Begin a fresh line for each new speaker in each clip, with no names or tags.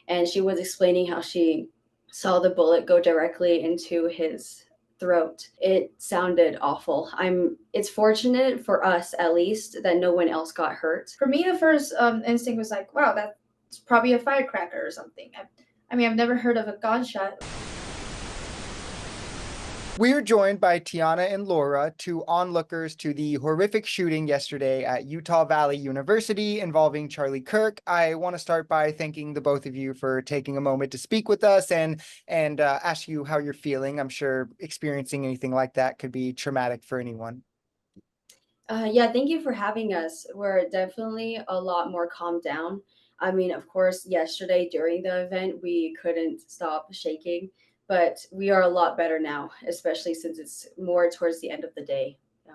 and she was explaining how she saw the bullet go directly into his throat. It sounded awful. It's fortunate for us at least that no one else got hurt.
For me, the first instinct was like, wow, that's probably a firecracker or something. I mean, I've never heard of a gunshot.
We are joined by Tiana and Laura, two onlookers to the horrific shooting yesterday at Utah Valley University involving Charlie Kirk. I want to start by thanking the both of you for taking a moment to speak with us and ask you how you're feeling. I'm sure experiencing anything like that could be traumatic for anyone.
Yeah, thank you for having us. We're definitely a lot more calmed down. I mean, of course, yesterday during the event, we couldn't stop shaking, but we are a lot better now, especially since it's more towards the end of the day. Yeah.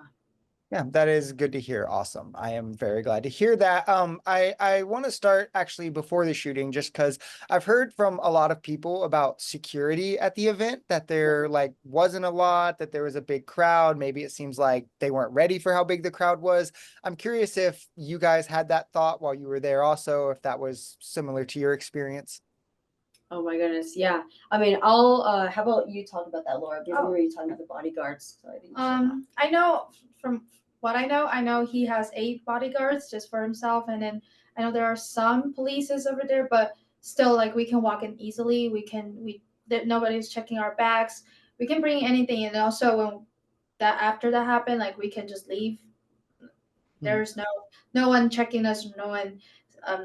Yeah, that is good to hear. Awesome. I am very glad to hear that. I want to start actually before the shooting, just because I've heard from a lot of people about security at the event, that there like wasn't a lot, that there was a big crowd. Maybe it seems like they weren't ready for how big the crowd was. I'm curious if you guys had that thought while you were there also, if that was similar to your experience.
Oh my goodness. Yeah. I mean, I'll how about you talk about that, Laura? Because we
Oh,
were talking about the bodyguards. So I think you should know.
I know from what I know he has 8 bodyguards just for himself, and then I know there are some polices over there, but still, like we can walk in easily. We that nobody's checking our bags. We can bring anything, and also when that after that happened, like we can just leave.
Hmm.
There's no one checking us, no one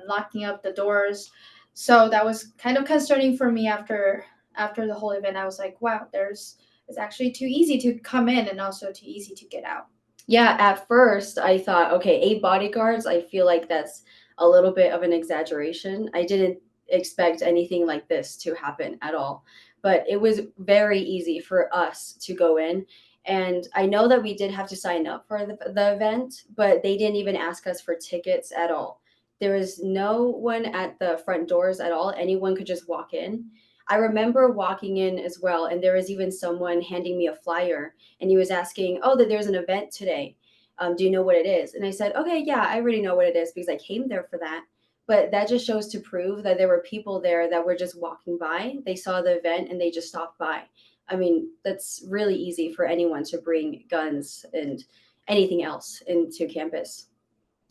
locking up the doors. So that was kind of concerning for me after the whole event. I was like, wow, there's it's actually too easy to come in and also too easy to get out.
Yeah, at first I thought, okay, 8 bodyguards, I feel like that's a little bit of an exaggeration. I didn't expect anything like this to happen at all. But it was very easy for us to go in. And I know that we did have to sign up for the event, but they didn't even ask us for tickets at all. There was no one at the front doors at all. Anyone could just walk in. I remember walking in as well, and there was even someone handing me a flyer, and he was asking, "Oh, that there's an event today. Do you know what it is?" And I said, "Okay, yeah, I already know what it is because I came there for that." But that just shows to prove that there were people there that were just walking by. They saw the event and they just stopped by. I mean, that's really easy for anyone to bring guns and anything else into campus.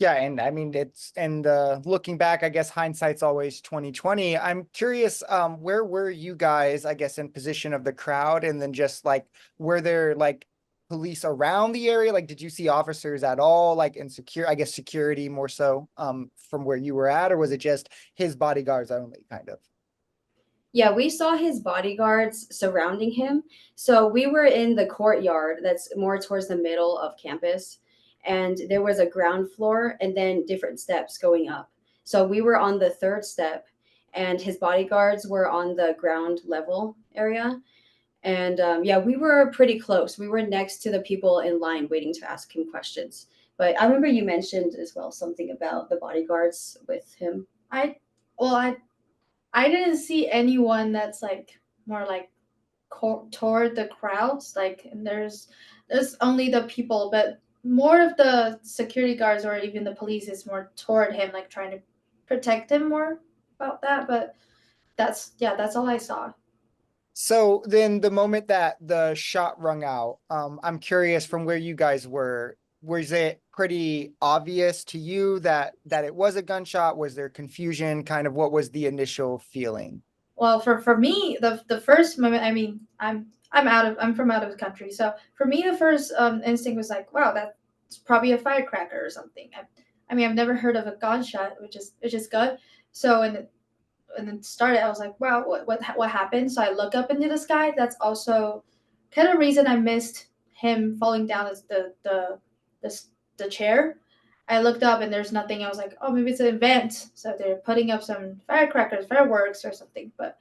Yeah, and I mean it's and looking back, I guess hindsight's always 2020. I'm curious, where were you guys, I guess, in position of the crowd, and then just like were there like police around the area? Like, did you see officers at all, like in I guess security more so, from where you were at, or was it just his bodyguards only, kind of?
Yeah, we saw his bodyguards surrounding him. So we were in the courtyard that's more towards the middle of campus. And there was a ground floor and then different steps going up. So we were on the third step, and his bodyguards were on the ground level area. And yeah, we were pretty close. We were next to the people in line waiting to ask him questions. But I remember you mentioned as well something about the bodyguards with him.
I well I didn't see anyone that's like more like toward the crowds, like, and there's only the people, but more of the security guards or even the police is more toward him, like trying to protect him more about that. But that's all I saw.
So then the moment that the shot rung out, I'm curious from where you guys were, was it pretty obvious to you that it was a gunshot? Was there confusion? Kind of what was the initial feeling?
Well, for me, the first moment, I mean, I'm from out of the country, so for me, the first instinct was like, wow, that's probably a firecracker or something. I mean, I've never heard of a gunshot, which is good. So and then started, I was like, wow, what happened? So I look up into the sky. That's also kind of reason I missed him falling down as the the chair. I looked up and there's nothing. I was like, oh, maybe it's an event, so they're putting up some firecrackers, fireworks, or something. But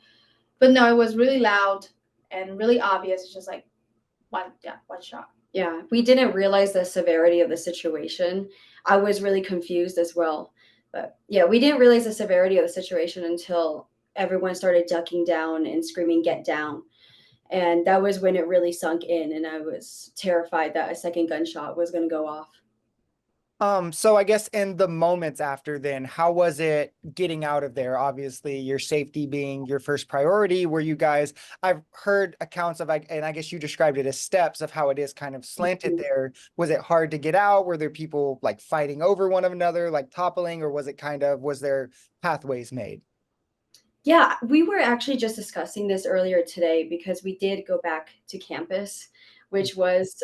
no, it was really loud and really obvious. It's just like one shot.
Yeah, we didn't realize the severity of the situation. I was really confused as well. But yeah, we didn't realize the severity of the situation until everyone started ducking down and screaming, "Get down." And that was when it really sunk in. And I was terrified that a second gunshot was going to go off.
So I guess in the moments after then, how was it getting out of there? Obviously, your safety being your first priority. Were you guys, I've heard accounts of, like, and I guess you described it as steps of how it is kind of slanted
Mhm.
there. Was it hard to get out? Were there people like fighting over one another, like toppling, or was it kind of, was there pathways made?
Yeah, we were actually just discussing this earlier today because we did go back to campus, which was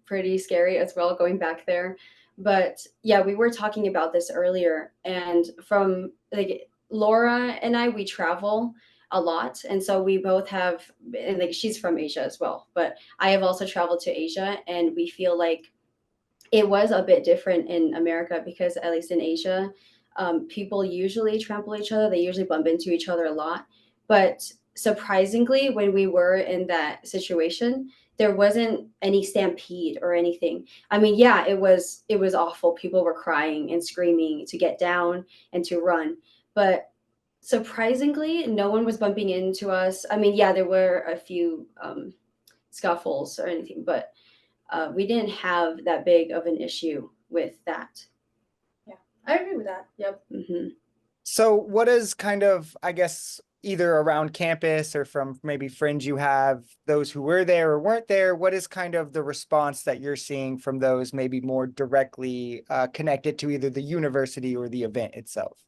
pretty scary as well, going back there. But yeah, we were talking about this earlier, and from like Laura and I, we travel a lot, and so we both have, and like she's from Asia as well, but I have also traveled to Asia, and we feel like it was a bit different in America because at least in Asia, people usually trample each other. They usually bump into each other a lot. But surprisingly, when we were in that situation, there wasn't any stampede or anything. I mean, yeah, it was awful. People were crying and screaming to get down and to run. But surprisingly, no one was bumping into us. I mean, yeah, there were a few scuffles or anything, but we didn't have that big of an issue with that.
Yeah, I agree with that. Yep.
Hmm.
So what is kind of, I guess, either around campus or from maybe friends you have, those who were there or weren't there, what is kind of the response that you're seeing from those maybe more directly connected to either the university or the event itself?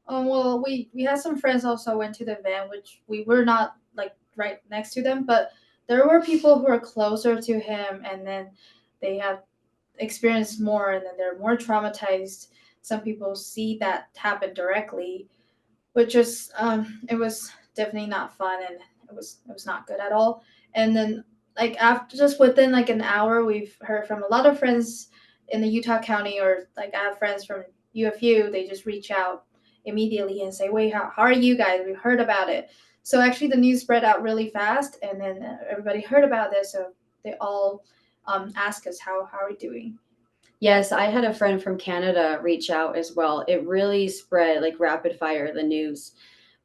Well, we had some friends also went to the event, which we were not like right next to them, but there were people who are closer to him, and then they have experienced more, and then they're more traumatized. Some people see that happen directly, which is it was definitely not fun, and it was not good at all. And then like after just within like an hour, we've heard from a lot of friends in the Utah County, or like I have friends from UFU. They just reach out immediately and say, "Wait, how are you guys? We've heard about it." So actually, the news spread out really fast, and then everybody heard about this. So they all ask us, how are we doing?"
Yes, I had a friend from Canada reach out as well. It really spread like rapid fire, the news.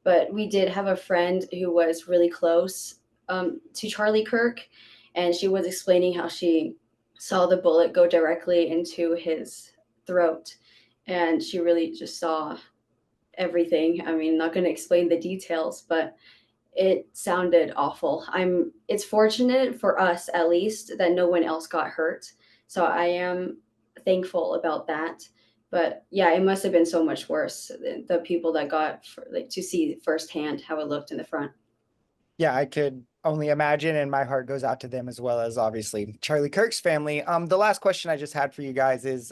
But we did have a friend who was really close to Charlie Kirk, and she was explaining how she saw the bullet go directly into his throat. And she really just saw everything. I mean, not going to explain the details, but it sounded awful. It's fortunate for us at least that no one else got hurt. So I am thankful about that. But yeah, it must have been so much worse. The people that got like to see firsthand how it looked in the front.
Yeah, I could only imagine, and my heart goes out to them as well as obviously Charlie Kirk's family. The last question I just had for you guys is,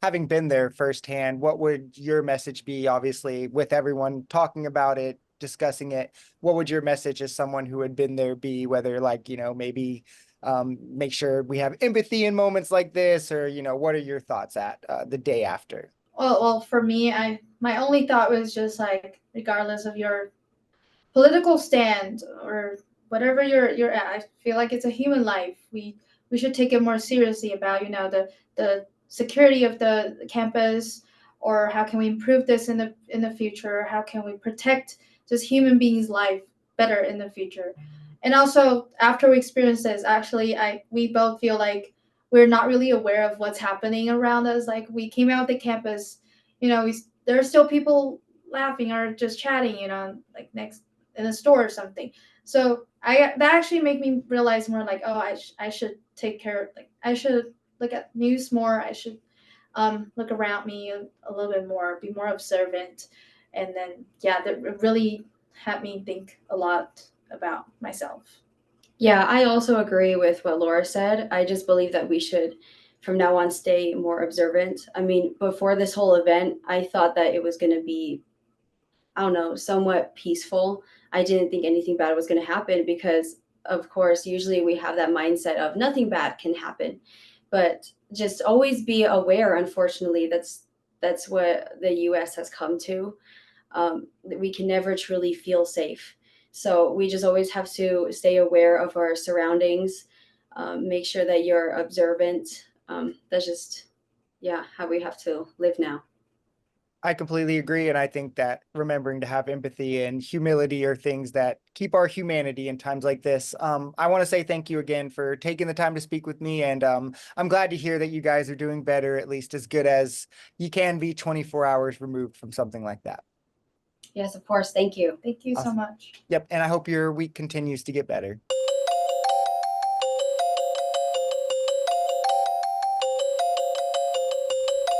having been there firsthand, what would your message be? Obviously, with everyone talking about it, discussing it, what would your message as someone who had been there be? Whether like, maybe make sure we have empathy in moments like this, or what are your thoughts at the day after?
Well, for me, I my only thought was just like, regardless of your political stand or whatever you're at, I feel like it's a human life. We should take it more seriously about the security of the campus, or how can we improve this in the future? How can we protect just human beings' life better in the future? And also, after we experience this, actually, I we both feel like we're not really aware of what's happening around us. Like we came out of the campus, there are still people laughing or just chatting, like next in a store or something. So I that actually made me realize more like, oh, I should take care of, like I should look at news more. I should look around me a little bit more, be more observant, and then yeah, that really had me think a lot about myself.
Yeah, I also agree with what Laura said. I just believe that we should, from now on, stay more observant. I mean, before this whole event, I thought that it was going to be, I don't know, somewhat peaceful. I didn't think anything bad was going to happen because, of course, usually we have that mindset of nothing bad can happen. But just always be aware. Unfortunately, that's what the U.S. has come to. That we can never truly feel safe. So we just always have to stay aware of our surroundings. Make sure that you're observant. That's just, yeah, how we have to live now.
I completely agree. And I think that remembering to have empathy and humility are things that keep our humanity in times like this. I want to say thank you again for taking the time to speak with me. And I'm glad to hear that you guys are doing better, at least as good as you can be 24 hours removed from something like that.
Yes, of course. Thank you.
Thank you so
Awesome.
much.
Yep. And I hope your week continues to get better.